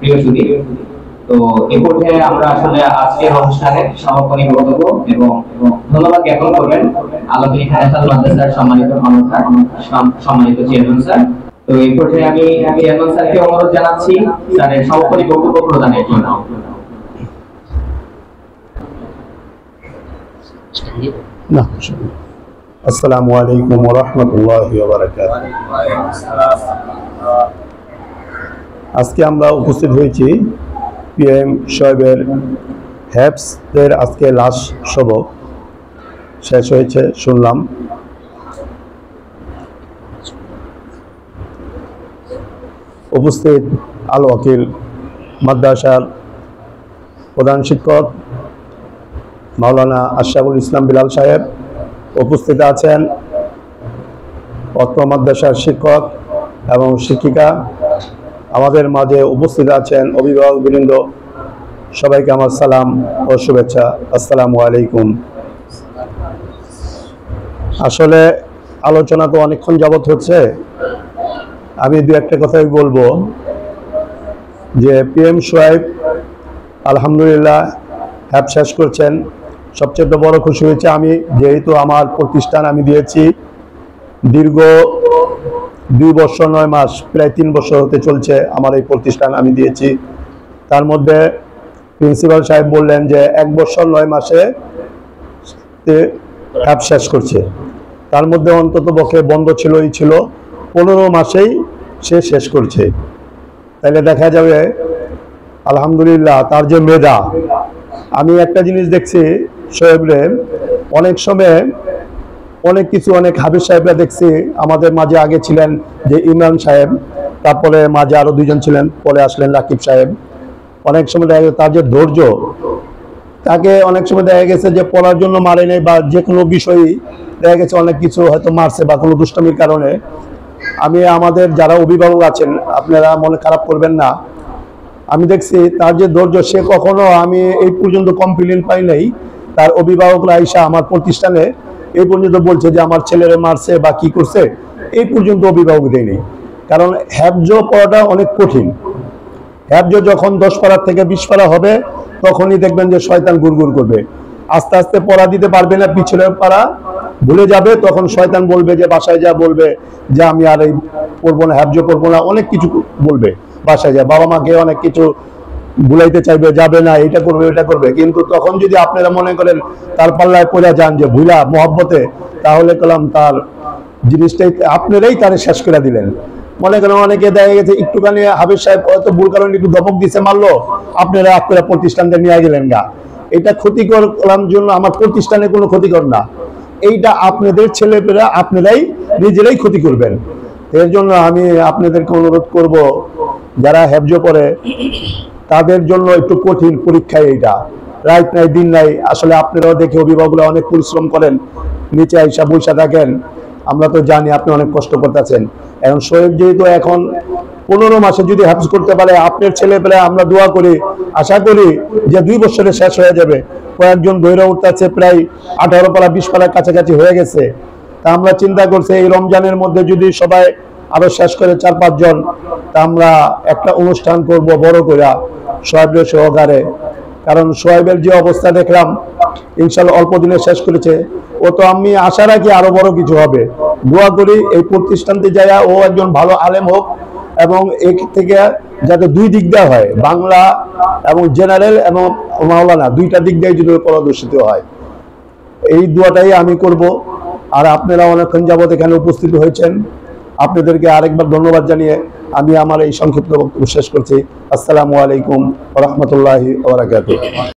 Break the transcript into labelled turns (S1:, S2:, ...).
S1: প্রিয় সুধী। তো এই পর্যায়ে আমরা আসলে আজকের অনুষ্ঠানের সমাপনী বক্তব্য এবং ধন্যবাদ জ্ঞাপন করবেন আলাপী হায়াতুল মাদ্রাসার সম্মানিত কর্মকর্তা, সম্মানিত চেয়ারম্যান স্যার। তো এই পর্যায়ে আমি চেয়ারম্যান স্যারকে অনুরোধ জানাচ্ছি স্যারের সমাপনী বক্তব্য প্রদানের জন্য।
S2: আসসালামু আলাইকুম ওয়া রাহমাতুল্লাহি ওয়া বারাকাতুহু। আজকে আমরা উপস্থিত হয়েছি পিএম শোয়েবের হ্যাপসের আজকে লাস্ট সবক শেষ হয়েছে শুনলাম। উপস্থিত আল ওয়াকিল মাদ্রাসার প্রধান শিক্ষক মাওলানা আশরাফুল ইসলাম বিলাল সাহেব, উপস্থিত আছেন অত্র মাদ্রাসার শিক্ষক এবং শিক্ষিকা, আমাদের মাঝে উপস্থিত আছেন অভিভাবকবৃন্দ, সবাইকে আমার সালাম ও শুভেচ্ছা। আসসালামু আলাইকুম। আসলে আলোচনা তো অনেকক্ষণ যাবত হচ্ছে, আমি দু একটা কথাই বলবো যে পিএম শোয়েব আলহামদুলিল্লাহ হ্যাপ শেষ করছেন। সবচেয়ে বড় খুশি হয়েছে আমি, যেহেতু আমার প্রতিষ্ঠান আমি দিয়েছি দীর্ঘ 2 বছর 9 মাস, প্রায় 3 বছর হতে চলছে আমার এই প্রতিষ্ঠান আমি দিয়েছি। তার মধ্যে প্রিন্সিপাল সাহেব বললেন যে 1 বছর 9 মাসে হ্যাপ শেষ করছে, তার মধ্যে অন্তত পক্ষে বন্ধ ছিল 15 মাসেই সে শেষ করছে। তাহলে দেখা যাবে আলহামদুলিল্লাহ তার যে মেধা। আমি একটা জিনিস দেখছি শোয়েবরে, অনেক সময় অনেক কিছু, অনেক হাবিব সাহেবরা দেখছি আমাদের মাঝে আগে ছিলেন যে ইমরান সাহেব, তারপরে মাঝে আরো 2 জন ছিলেন, পরে আসলেন রাকিব সাহেব। অনেক সময় দেখা গেছে তার যে ধৈর্য, তাকে অনেক সময় দেখা গেছে যে পড়ার জন্য মারে নেই, বা যে কোনো বিষয়ই দেখা গেছে অনেক কিছু হয়তো মারছে বা কোনো দুষ্টমির কারণে। আমি আমাদের যারা অভিভাবক আছেন আপনারা মনে খারাপ করবেন না, আমি দেখছি তার যে ধৈর্য, সে কখনো, আমি এই পর্যন্ত কমপ্লেন পাই নাই তার অভিভাবকরা আইসা আমার প্রতিষ্ঠানে এই পর্যন্ত বলছে যে আমার ছেলেরে মারছে বা কি করছে, এই পর্যন্ত অভিভাবক দেয়নি। কারণ হ্যাফজ পড়াটা অনেক কঠিন। হ্যাফজ যখন 10 পারা থেকে 20 পারা হবে তখনই দেখবেন যে শয়তান গুড়গুড় করবে, আস্তে আস্তে পড়া দিতে পারবে না, পিছনের পারা ভুলে যাবে, তখন শয়তান বলবে যে বাসায় যা বলবে যে আমি আর এই পড়বো না, হ্যাফজ পড়বো না, অনেক কিছু বলবে বাসায় যায়, বাবা মাকে অনেক কিছু ভুলাইতে চাইবে, যাবে না, এটা করবে এটা করবে। কিন্তু তখন যদি আপনারা মনে করেন তার পাল্লায় পড়ে যান যে ভুলা মহব্বতে, তাহলে কলাম তার জিনিসটাই আপনারাই তারে শেষ করে দিলেন। মনে করেন অনেকে দেখা গেছে একটুখানি হাবিব সাহেব হয়তো ভুল কারণে একটু দপক দিছে, মারলো, আপনারা আপনারা প্রতিষ্ঠানটা নিয়ে গেলেন গা। এটা ক্ষতিকর করার জন্য আমার প্রতিষ্ঠানে কোনো ক্ষতিকর না, এইটা আপনাদের ছেলেপেরা আপনারাই নিজেরাই ক্ষতি করবেন। এর জন্য আমি আপনাদেরকে অনুরোধ করব, যারা হ্যাফজ পড়ে তাদের জন্য একটু কঠিন পরীক্ষা এইটা, রাত নাই দিন নাই। আসলে আপনারাও দেখে অভিভাবকরা অনেক পরিশ্রম করেন, নিচে আইসা বৈশা থাকেন, আমরা তো জানি আপনি অনেক কষ্ট করতেছেন। এখন শোয়েব যেহেতু এখন 15 মাসে যদি হ্যাফজ করতে পারে, আপনার ছেলেপেলে আমরা দোয়া করি, আশা করি যে 2 বছরে শেষ হয়ে যাবে। কয়েকজন দৈরা উঠতেছে, প্রায় 18 পারা 20 পারার কাছাকাছি হয়ে গেছে। তা আমরা চিন্তা করছি এই রমজানের মধ্যে যদি সবাই আরো শেষ করে 4-5 জন, তা আমরা একটা অনুষ্ঠান করব বড় করে শোয়েবের সহকারে। কারণ শোয়েবের যে অবস্থা দেখলাম, ইনশাল্লাহ অল্প দিনে শেষ করেছে, ও তো আমি আশা রাখি আরো বড় কিছু হবে। দোয়া করি এই প্রতিষ্ঠানতে যায় ও একজন ভালো আলেম হোক, এবং এক থেকে যাতে 2 দিক দেওয়া হয়, বাংলা এবং জেনারেল এবং মাওলানা, 2টা দিক দিয়ে যদি পরামর্শিত হয়, এই দোয়াটাই আমি করব। আর আপনারা অনেকক্ষণ যাবত এখানে উপস্থিত হয়েছেন, আপনাদেরকে আরেকবার ধন্যবাদ জানিয়ে আমি আমার এই সংক্ষিপ্ত বক্তব্য শেষ করছি। আসসালামু আলাইকুম ওয়া রাহমাতুল্লাহি ওয়া বারাকাতুহু।